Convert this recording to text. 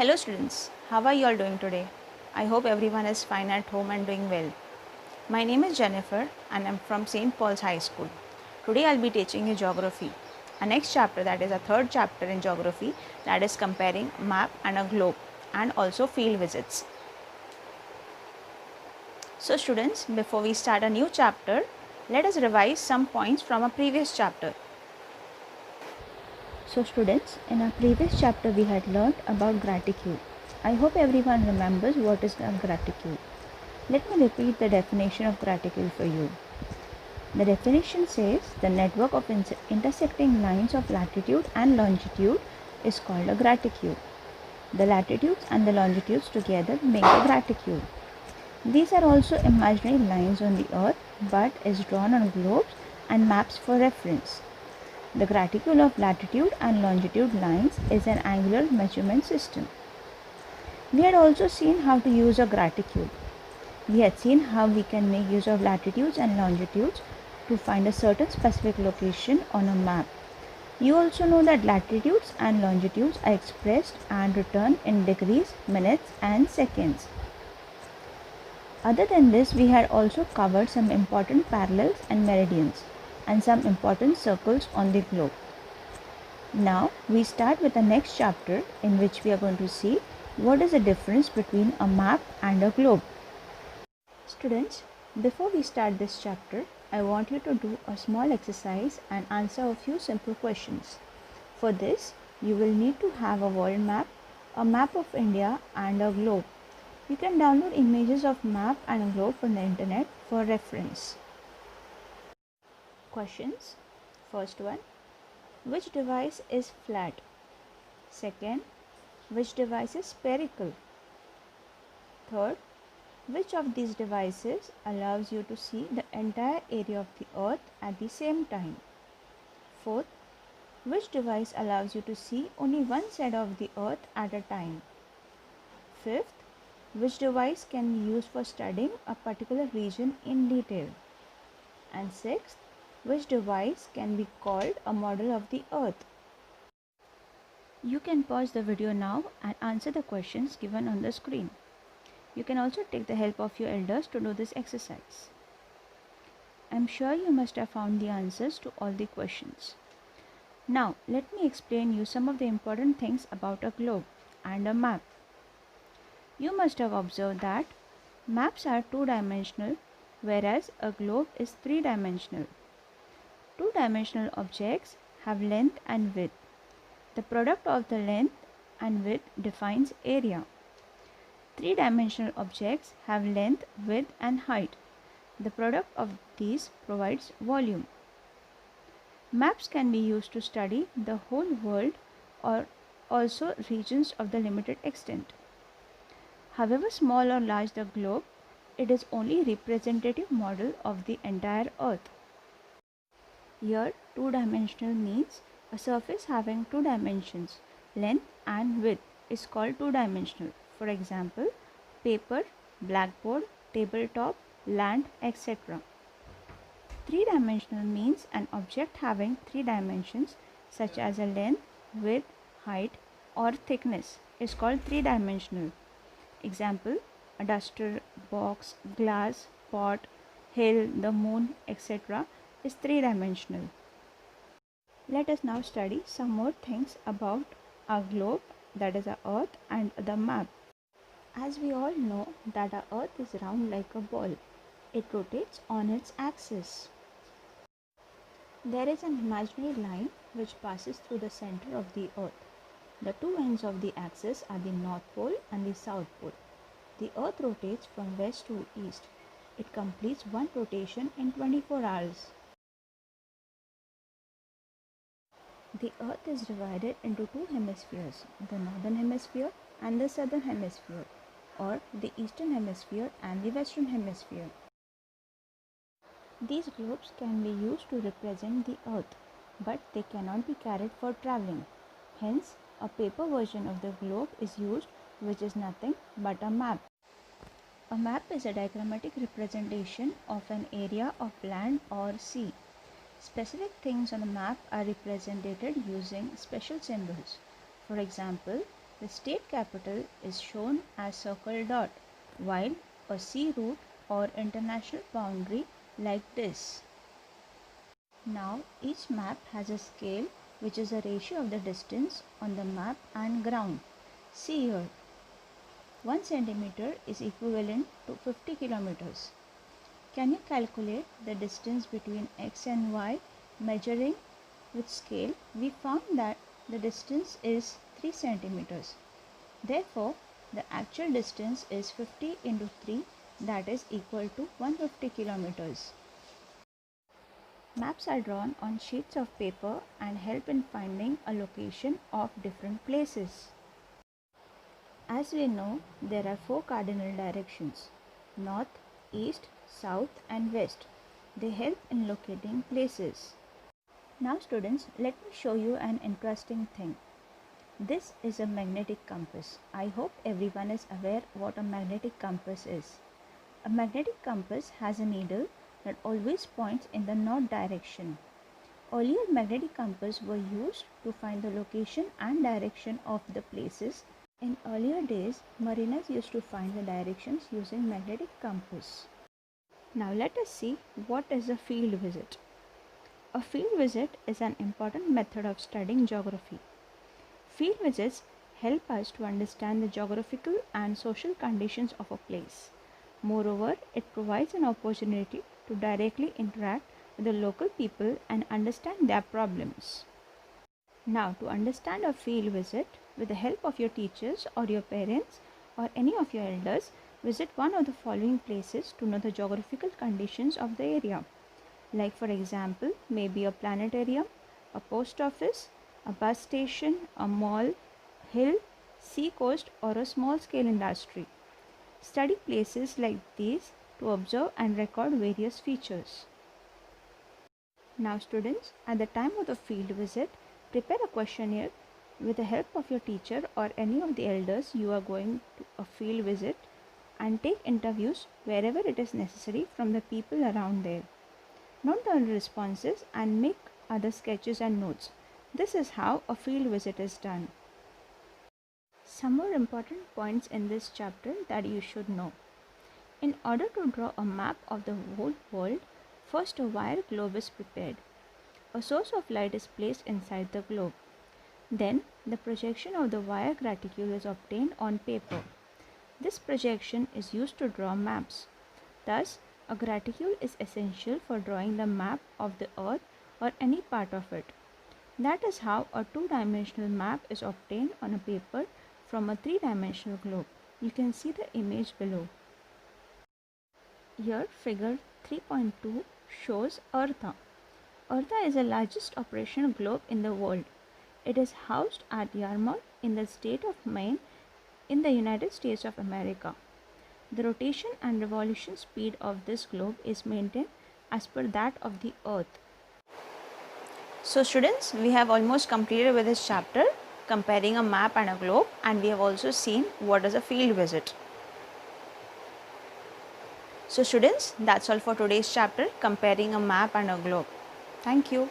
Hello students, how are you all doing today? I hope everyone is fine at home and doing well. My name is Jennifer and I'm from St. Paul's High School. Today I'll be teaching you geography. Our next chapter, that is a third chapter in geography, that is comparing map and a globe and also field visits. So students, before we start a new chapter, let us revise some points from a previous chapter. So students, in our previous chapter we had learnt about gratitude. I hope everyone remembers what is gratitude. Let me repeat the definition of gratitude for you. The definition says the network of intersecting lines of latitude and longitude is called a gratitude. The latitudes and the longitudes together make a gratitude. These are also imaginary lines on the earth but is drawn on globes and maps for reference. The gratitude of latitude and longitude lines is an angular measurement system. We had also seen how to use a gratitude. We had seen how we can make use of latitudes and longitudes to find a certain specific location on a map. You also know that latitudes and longitudes are expressed and written in degrees, minutes and seconds. Other than this, we had also covered some important parallels and meridians and some important circles on the globe. Now we start with the next chapter in which we are going to see what is the difference between a map and a globe. Students, before we start this chapter, I want you to do a small exercise and answer a few simple questions. For this, you will need to have a world map, a map of India and a globe. You can download images of map and globe from the internet for reference. Questions. First one, which device is flat? Second, which device is spherical? Third, which of these devices allows you to see the entire area of the earth at the same time? Fourth, which device allows you to see only one side of the earth at a time? Fifth, which device can be used for studying a particular region in detail? And sixth, which device can be called a model of the earth? You can pause the video now and answer the questions given on the screen. You can also take the help of your elders to do this exercise. I am sure you must have found the answers to all the questions. Now, let me explain you some of the important things about a globe and a map. You must have observed that maps are two-dimensional, whereas a globe is three-dimensional. Two-dimensional objects have length and width. The product of the length and width defines area. Three-dimensional objects have length, width and height. The product of these provides volume. Maps can be used to study the whole world or also regions of the limited extent. However small or large the globe, it is only a representative model of the entire earth. Here, two-dimensional means a surface having two dimensions, length and width, is called two-dimensional. For example, paper, blackboard, tabletop, land, etc. Three-dimensional means an object having three dimensions such as a length, width, height or thickness is called three-dimensional. Example, a duster, box, glass, pot, hill, the moon, etc. is three-dimensional. Let us now study some more things about our globe, that is our earth, and the map. As we all know that our earth is round like a ball. It rotates on its axis. There is an imaginary line which passes through the center of the earth. The two ends of the axis are the North Pole and the South Pole. The earth rotates from west to east. It completes one rotation in 24 hours. The earth is divided into two hemispheres, the northern hemisphere and the southern hemisphere, or the eastern hemisphere and the western hemisphere. These globes can be used to represent the earth, but they cannot be carried for traveling. Hence, a paper version of the globe is used, which is nothing but a map. A map is a diagrammatic representation of an area of land or sea. Specific things on a map are represented using special symbols. For example, The state capital is shown as circle dot, while a sea route or international boundary like this. Now each map has a scale which is a ratio of the distance on the map and ground. See here, 1 centimeter is equivalent to 50 kilometers. Can you calculate the distance between x and y? Measuring with scale, we found that the distance is 3 centimeters. Therefore, the actual distance is 50 into 3, that is equal to 150 kilometers. Maps are drawn on sheets of paper and help in finding a location of different places. As we know, there are 4 cardinal directions: north, east, south and west. They help in locating places. Now students, let me show you an interesting thing. This is a magnetic compass. I hope everyone is aware what a magnetic compass is. A magnetic compass has a needle that always points in the north direction. Earlier magnetic compasses were used to find the location and direction of the places. In earlier days, mariners used to find the directions using magnetic compass. Now let us see what is a field visit. A field visit is an important method of studying geography. Field visits help us to understand the geographical and social conditions of a place. Moreover, it provides an opportunity to directly interact with the local people and understand their problems. Now, to understand a field visit, with the help of your teachers or your parents or any of your elders, visit one of the following places to know the geographical conditions of the area. Like for example, maybe a planetarium, a post office, a bus station, a mall, hill, sea coast or a small scale industry. Study places like these to observe and record various features. Now students, at the time of the field visit, prepare a questionnaire with the help of your teacher or any of the elders you are going to a field visit, and take interviews wherever it is necessary from the people around there. Note down responses and make other sketches and notes. This is how a field visit is done. Some more important points in this chapter that you should know. In order to draw a map of the whole world, first a wire globe is prepared. A source of light is placed inside the globe. Then the projection of the wire graticule is obtained on paper. This projection is used to draw maps. Thus, a graticule is essential for drawing the map of the earth or any part of it. That is how a two-dimensional map is obtained on a paper from a three-dimensional globe. You can see the image below. Here, figure 3.2 shows Eartha. Eartha is the largest operational globe in the world. It is housed at Yarmouth in the state of Maine in the United States of America. The rotation and revolution speed of this globe is maintained as per that of the Earth. So students, we have almost completed with this chapter, comparing a map and a globe, and we have also seen what is a field visit. So students, that's all for today's chapter, comparing a map and a globe. Thank you.